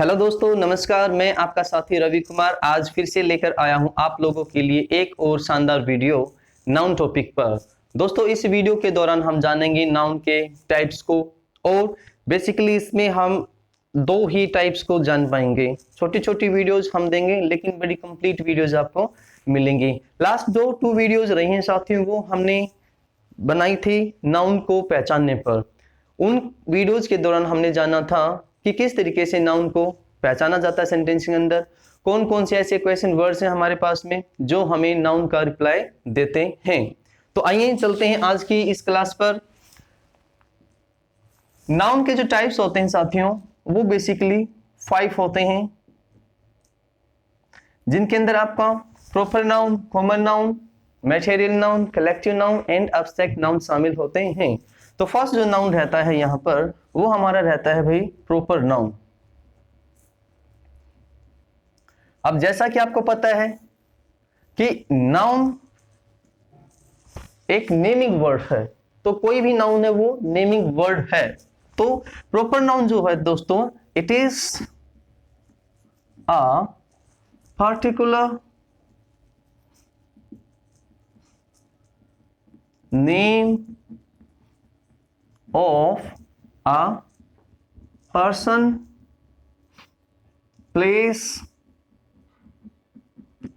Hello दोस्तों, नमस्कार। मैं आपका साथी रवि कुमार आज फिर से लेकर आया हूं आप लोगों के लिए एक और शानदार वीडियो नाउन टॉपिक पर। दोस्तों, इस वीडियो के दौरान हम जानेंगे नाउन के टाइप्स को और बेसिकली इसमें हम दो ही टाइप्स को जान पाएंगे। छोटी छोटी वीडियोज हम देंगे लेकिन बड़ी कंप्लीट वीडियोज आपको मिलेंगी। लास्ट जो 2 वीडियोज रही हैं साथियों, वो हमने बनाई थी नाउन को पहचानने पर। उन वीडियोज के दौरान हमने जाना था कि किस तरीके से नाउन को पहचाना जाता है सेंटेंस के अंदर, कौन कौन से ऐसे क्वेश्चन वर्ड्स हैं हमारे पास में जो हमें नाउन का रिप्लाई देते हैं। तो आइए चलते हैं आज की इस क्लास पर। नाउन के जो टाइप्स होते हैं साथियों, वो बेसिकली 5 होते हैं, जिनके अंदर आपका proper noun, common noun, material noun, collective noun and abstract noun शामिल होते हैं। तो फर्स्ट जो नाउन रहता है यहां पर, वो हमारा रहता है भाई प्रॉपर नाउन। अब जैसा कि आपको पता है कि नाउन एक नेमिंग वर्ड है, तो कोई भी नाउन है वो नेमिंग वर्ड है। तो प्रॉपर नाउन जो है दोस्तों, it is a particular name of a person, place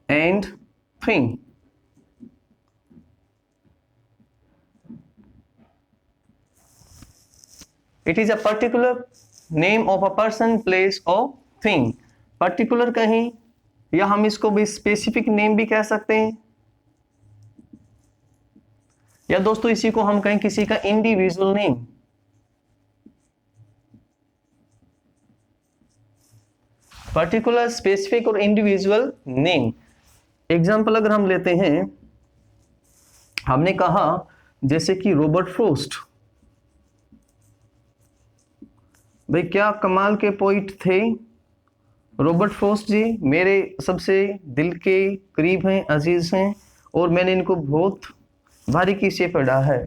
and thing. It is a particular name of a person, place or thing. Particular कहीं, या हम इसको भी स्पेसिफिक नेम भी कह सकते हैं, या दोस्तों इसी को हम कहें किसी का इंडिविजुअल नेम। पर्टिकुलर, स्पेसिफिक और इंडिविजुअल नेम। एग्जाम्पल अगर हम लेते हैं, हमने कहा जैसे कि रॉबर्ट फ्रॉस्ट, भाई क्या कमाल के पोइट थे रॉबर्ट फ्रॉस्ट जी, मेरे सबसे दिल के करीब हैं, अजीज हैं, और मैंने इनको बहुत बारीकी से पढ़ा है।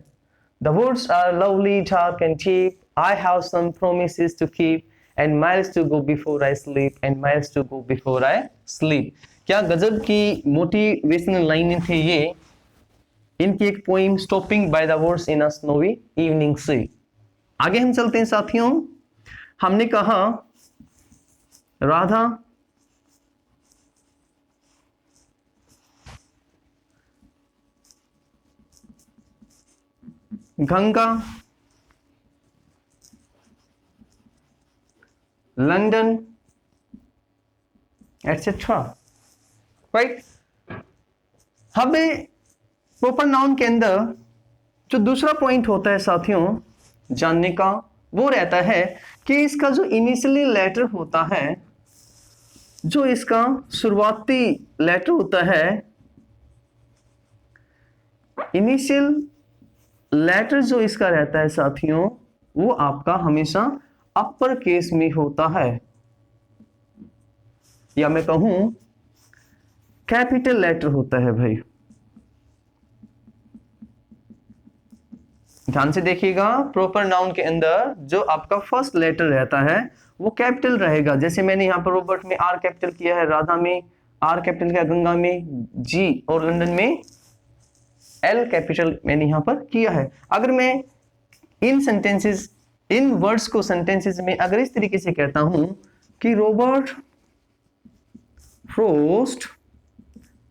The woods are lovely, dark and deep. I have some promises to keep, and miles to go before I sleep, and miles to go before I sleep. क्या गजब की मोटिवेशनल लाइनें थे ये, इनकी एक poem stopping by the woods in a snowy evening से। आगे हम चलते हैं साथियों। हमने कहा Radha Ganga, London etcetera, right. हमें प्रॉपर नाउन के अंदर जो दूसरा पॉइंट होता है साथियों जानने का, वो रहता है कि इसका जो इनिशियली लेटर होता है, जो इसका शुरुआती लेटर होता है, इनिशियल लेटर जो इसका रहता है साथियों, वो आपका हमेशा अपर केस में होता है, या मैं कहूं कैपिटल लेटर होता है। भाई ध्यान से देखिएगा, प्रॉपर नाउन के अंदर जो आपका फर्स्ट लेटर रहता है वो कैपिटल रहेगा। जैसे मैंने यहां पर रॉबर्ट में आर कैपिटल किया है, राधा में आर कैपिटल किया, गंगा में जी, और लंदन में एल कैपिटल मैंने यहां पर किया है। अगर मैं इन सेंटेंसेस, इन वर्ड्स को सेंटेंसेस में अगर इस तरीके से कहता हूं कि Robert Frost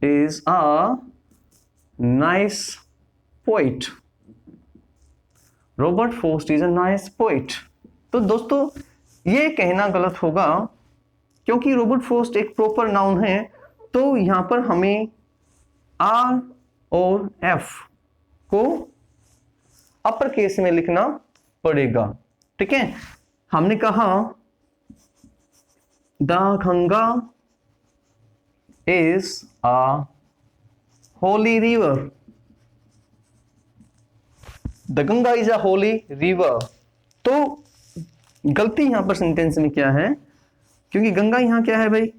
is a nice poet, Robert Frost is a nice poet, तो दोस्तों ये कहना गलत होगा, क्योंकि रॉबर्ट फ्रॉस्ट एक प्रॉपर नाउन है। तो यहां पर हमें आर और एफ को अपर केस में लिखना पड़ेगा, ठीक है। हमने कहा the Ganga is a Holi river, the Ganga is a Holi river. तो गलती यहां पर सेंटेंस में क्या है, क्योंकि गंगा यहां क्या है भाई,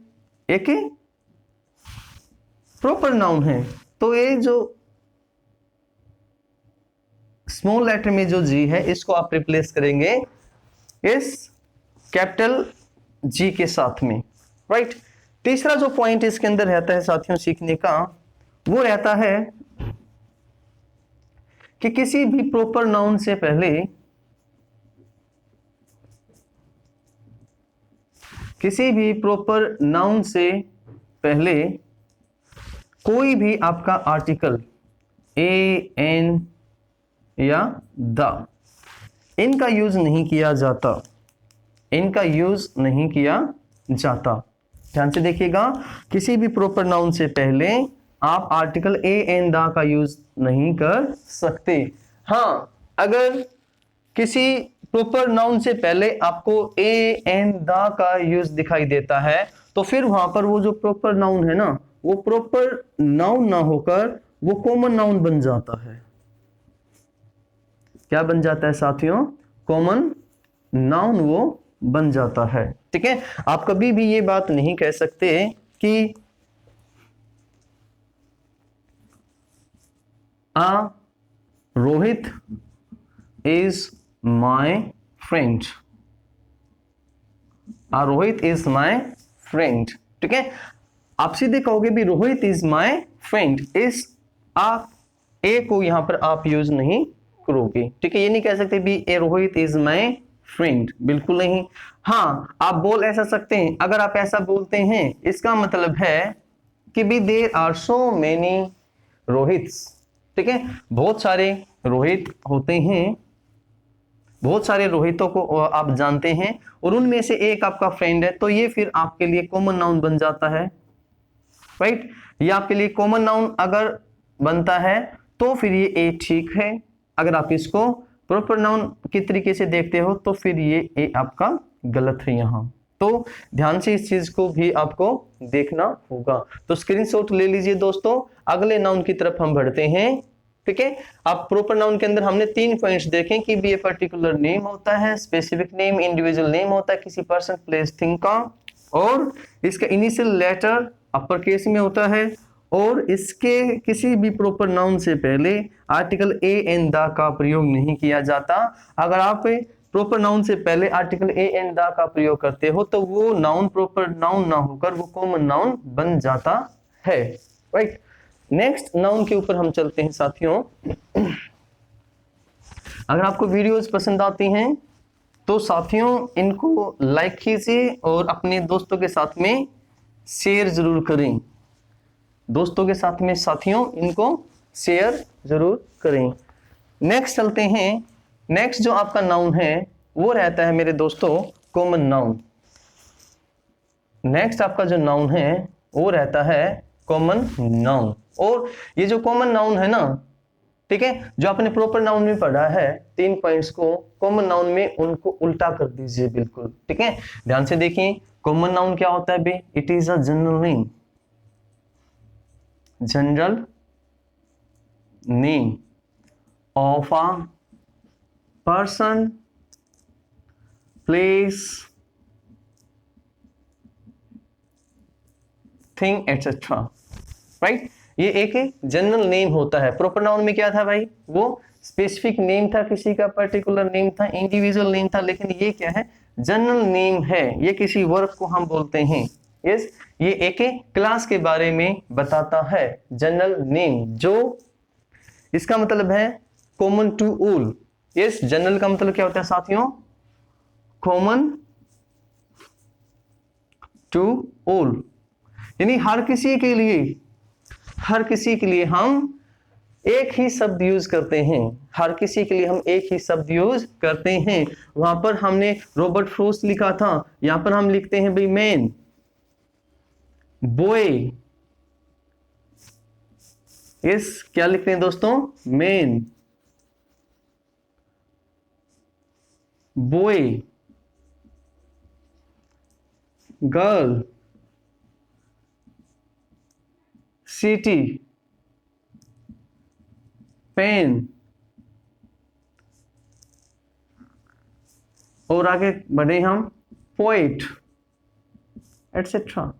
एक प्रॉपर नाउन है, तो ये जो स्मॉल लेटर में जो जी है इसको आप रिप्लेस करेंगे इस कैपिटल जी के साथ में, राइट। तीसरा जो पॉइंट इसके अंदर रहता है साथियों सीखने का, वो रहता है कि किसी भी प्रॉपर नाउन से पहले, किसी भी प्रॉपर नाउन से पहले कोई भी आपका आर्टिकल ए, एन या द, इनका यूज नहीं किया जाता, इनका यूज नहीं किया जाता। ध्यान से देखिएगा, किसी भी प्रॉपर नाउन से पहले आप आर्टिकल ए एन द का यूज नहीं कर सकते। हाँ, अगर किसी प्रॉपर नाउन से पहले आपको ए एन द का यूज दिखाई देता है तो फिर वहां पर वो जो प्रॉपर नाउन है ना, वो प्रॉपर नाउन ना होकर वो कॉमन नाउन बन जाता है। क्या बन जाता है साथियों? कॉमन नाउन वो बन जाता है। ठीक है, आप कभी भी ये बात नहीं कह सकते कि Rohit is my friend, Rohit is my friend. ठीक है, आप सीधे कहोगे भी रोहित इज माय फ्रेंड, इस आप ए को यहां पर आप यूज नहीं करोगे। ठीक है, ये नहीं कह सकते भी ए रोहित इज माय फ्रेंड, बिल्कुल नहीं। हाँ, आप बोल ऐसा सकते हैं, अगर आप ऐसा बोलते हैं इसका मतलब है कि भी देयर आर सो मेनी रोहित्स। ठीक है, बहुत सारे रोहित होते हैं, बहुत सारे रोहितों को आप जानते हैं और उनमें से एक आपका फ्रेंड है, तो ये फिर आपके लिए कॉमन नाउन बन जाता है, राइट। ये आपके लिए कॉमन नाउन अगर बनता है तो फिर ये ए ठीक है। अगर आप इसको प्रॉपर नाउन के तरीके से देखते हो तो फिर ये ए आपका गलत है यहां। तो ध्यान से इस चीज को भी आपको देखना होगा। तो स्क्रीनशॉट ले लीजिए दोस्तों, अगले नाउन की तरफ हम बढ़ते हैं। ठीक है, आप प्रॉपर नाउन के अंदर हमने 3 पॉइंट्स देखे कि भी ये पर्टिकुलर नेम होता है, स्पेसिफिक नेम, इंडिविजुअल नेम होता है किसी पर्सन, प्लेस, थिंग का, और इसका इनिशियल लेटर अपर केस में होता है, और इसके किसी भी प्रॉपर नाउन से पहले आर्टिकल ए एन द का प्रयोग नहीं किया जाता। अगर आप प्रॉपर नाउन से पहले आर्टिकल ए एन द का प्रयोग करते हो तो वो नाउन प्रॉपर नाउन ना होकर वो कॉमन नाउन बन जाता है, राइट। नेक्स्ट नाउन के ऊपर हम चलते हैं साथियों। अगर आपको वीडियोस पसंद आती हैं तो साथियों इनको लाइक कीजिए और अपने दोस्तों के साथ में शेयर जरूर करें। दोस्तों के साथ में साथियों इनको शेयर जरूर करें। नेक्स्ट चलते हैं। नेक्स्ट जो आपका नाउन है वो रहता है मेरे दोस्तों कॉमन नाउन। नेक्स्ट आपका जो नाउन है वो रहता है कॉमन नाउन। और ये जो कॉमन नाउन है ना, ठीक है, जो आपने प्रॉपर नाउन में पढ़ा है 3 पॉइंट्स को कॉमन नाउन में उनको उल्टा कर दीजिए बिल्कुल। ठीक है, ध्यान से देखिए, कॉमन नाउन क्या होता है बे? It is a general name, general name of a person, place, thing etcetera, right. ये एक जनरल नेम होता है। प्रॉपर नाउन में क्या था भाई? वो स्पेसिफिक नेम था, किसी का पर्टिकुलर नेम था, इंडिविजुअल नेम था, लेकिन ये क्या है? जनरल नेम है। ये किसी वर्क को हम बोलते हैं। यस, ये एक क्लास के बारे में बताता है। जनरल नेम, जो इसका मतलब है common to all. Yes, general का मतलब क्या होता है साथियों? कॉमन टू ऑल, यानी हर किसी के लिए, हर किसी के लिए हम एक ही शब्द यूज करते हैं। हर किसी के लिए हम एक ही शब्द यूज करते हैं। वहां पर हमने रॉबर्ट फ्रॉस्ट लिखा था, यहां पर हम लिखते हैं भाई मैन, बॉय। यस, क्या लिखते हैं दोस्तों? Man, boy, girl, city, pen, और आगे बढ़े हम पोएट एटसेट्रा।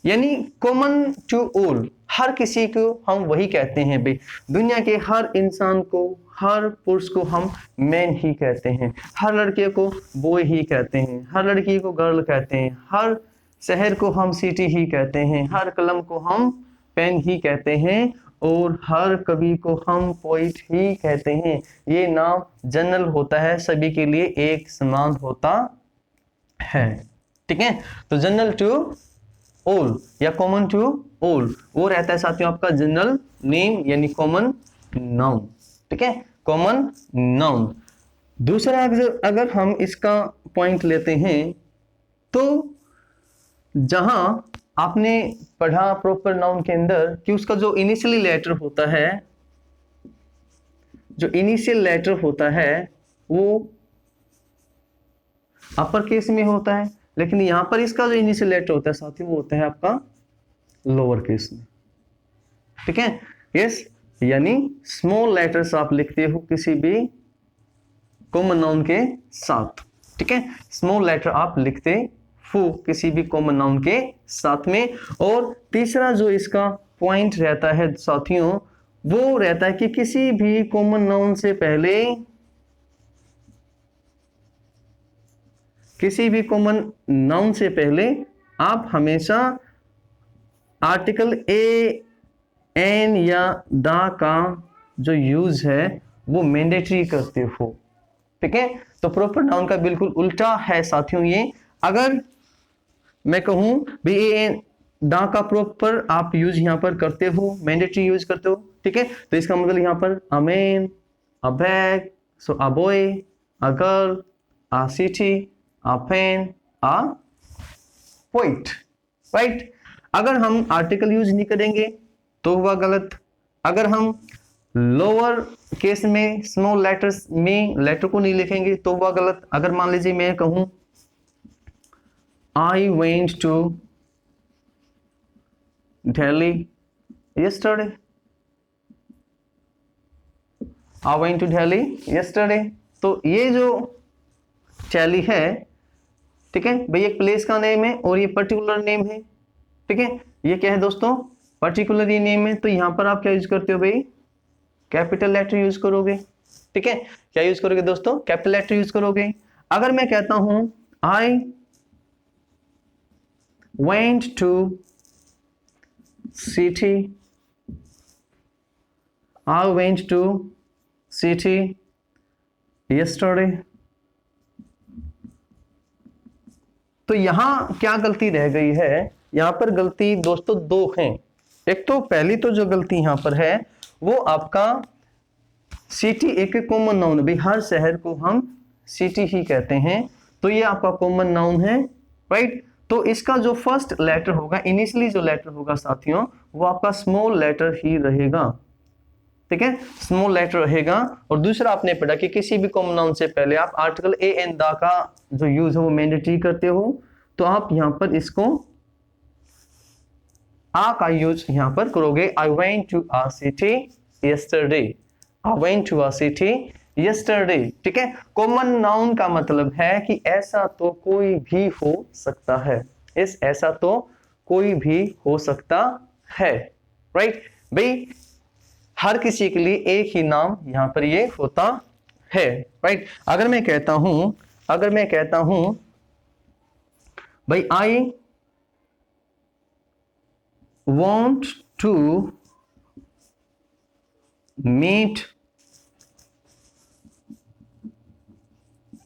यानी कॉमन टू ऑल, हर किसी को हम वही कहते हैं भाई, दुनिया के हर इंसान को, हर पुरुष को हम मैन ही कहते हैं, हर लड़के को बॉय ही कहते हैं, हर लड़की को गर्ल कहते हैं, हर शहर को हम सिटी ही कहते हैं, हर कलम को हम पेन ही कहते हैं, और हर कवि को हम पोइट ही कहते हैं। ये नाम जनरल होता है, सभी के लिए एक समान होता है। ठीक है, तो जनरल टू ऑल या कॉमन टू ऑल वो रहता है साथियों आपका जनरल नेम यानी कॉमन नाउन। ठीक है, कॉमन नाउन। दूसरा अगर हम इसका पॉइंट लेते हैं तो जहां आपने पढ़ा प्रॉपर नाउन के अंदर कि उसका जो इनिशियली लेटर होता है, जो इनिशियल लेटर होता है वो अपर केस में होता है, लेकिन यहां पर इसका जो इनिशियल लेटर होता है साथियों वो होता है आपका लोअर केस में। ठीक है, यस, यानी स्मॉल लेटर्स आप लिखते हो किसी भी कॉमन नाउन के साथ। ठीक है, स्मॉल लेटर आप लिखते हो किसी भी कॉमन नाउन के साथ में। और तीसरा जो इसका पॉइंट रहता है साथियों वो रहता है कि किसी भी कॉमन नाउन से पहले, किसी भी कॉमन नाउन से पहले आप हमेशा आर्टिकल ए एन या द का जो यूज है वो मैंडेटरी करते हो। ठीक है, तो प्रॉपर नाउन का बिल्कुल उल्टा है साथियों ये। अगर मैं कहूं भी एन द का प्रॉपर आप यूज यहां पर करते हो, मैंडेटरी यूज करते हो, ठीक है, तो इसका मतलब यहां पर a man, a bag, so a boy, a girl, a city, a pen, a poet, right. अगर हम आर्टिकल यूज नहीं करेंगे तो हुआ गलत। अगर हम लोअर केस में स्मॉल लेटर्स में लेटर को नहीं लिखेंगे तो हुआ गलत। अगर मान लीजिए मैं कहूं I went to Delhi yesterday, I went to Delhi yesterday, तो ये जो Delhi है, ठीक है भाई, एक प्लेस का नेम है और ये पर्टिकुलर नेम है। ठीक है, ये क्या है दोस्तों, पर्टिकुलर ये नेम है, तो यहां पर आप क्या यूज करते हो भाई, कैपिटल लेटर यूज करोगे। ठीक है, क्या यूज करोगे दोस्तों, कैपिटल लेटर यूज करोगे। अगर मैं कहता हूं आई went to city, I went to city yesterday, तो यहां क्या गलती रह गई है, यहां पर गलती दोस्तों दो हैं। एक तो पहली तो जो गलती यहां पर है वो आपका सिटी एक कॉमन नाउन है भाई, हर शहर को हम सिटी ही कहते हैं, तो ये आपका कॉमन नाउन है, राइट। तो इसका जो फर्स्ट लेटर होगा, इनिशियली जो लेटर होगा साथियों वो आपका स्मॉल लेटर ही रहेगा। ठीक है, स्मॉल लेटर रहेगा। और दूसरा आपने पढ़ा कि किसी भी कॉमन नाउन से पहले आप आर्टिकल ए एन द का जो यूज है वो मैंडेटरी करते हो, तो आप यहां पर इसको आ का यूज यहां पर करोगे। I went to a city yesterday, I went to a city yesterday. ठीक है, कॉमन नाउन का मतलब है कि ऐसा तो कोई भी हो सकता है, इस ऐसा तो कोई भी हो सकता है, राइट भाई, हर किसी के लिए एक ही नाम यहां पर ये होता है, राइट। अगर मैं कहता हूं भाई आई want to meet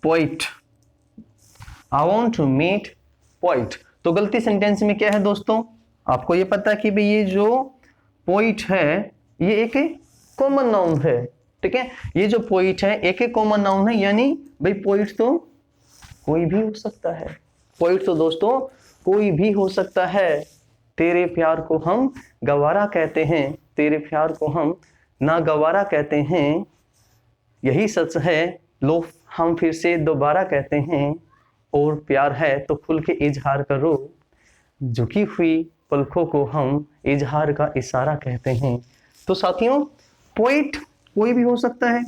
poet, I want to meet poet, तो गलती सेंटेंस में क्या है दोस्तों, आपको ये पता है कि भाई ये जो पोइट है ये एक कॉमन नाउन है। ठीक है, ये जो पोइट है एक कॉमन नाउन है, यानी भाई पोइट तो कोई भी हो सकता है, पोइट तो दोस्तों कोई भी हो सकता है। तेरे प्यार को हम गवारा कहते हैं, तेरे प्यार को हम ना गवारा कहते हैं, यही सच है, लो हम फिर से दोबारा कहते हैं, और प्यार है तो खुल के इजहार करो, झुकी हुई पलकों को हम इजहार का इशारा कहते हैं। तो साथियों पोइट कोई भी हो सकता है,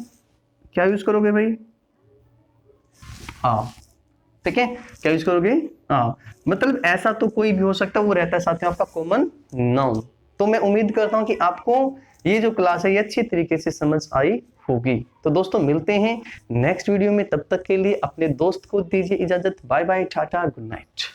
क्या यूज करोगे भाई, आ। ठीक है, क्या यूज करोगे, मतलब ऐसा तो कोई भी हो सकता है, वो रहता है साथियों आपका कॉमन नाउन। तो मैं उम्मीद करता हूं कि आपको ये जो क्लास है ये अच्छी तरीके से समझ आई होगी। तो दोस्तों मिलते हैं नेक्स्ट वीडियो में, तब तक के लिए अपने दोस्त को दीजिए इजाजत। Bye bye, tata, good night.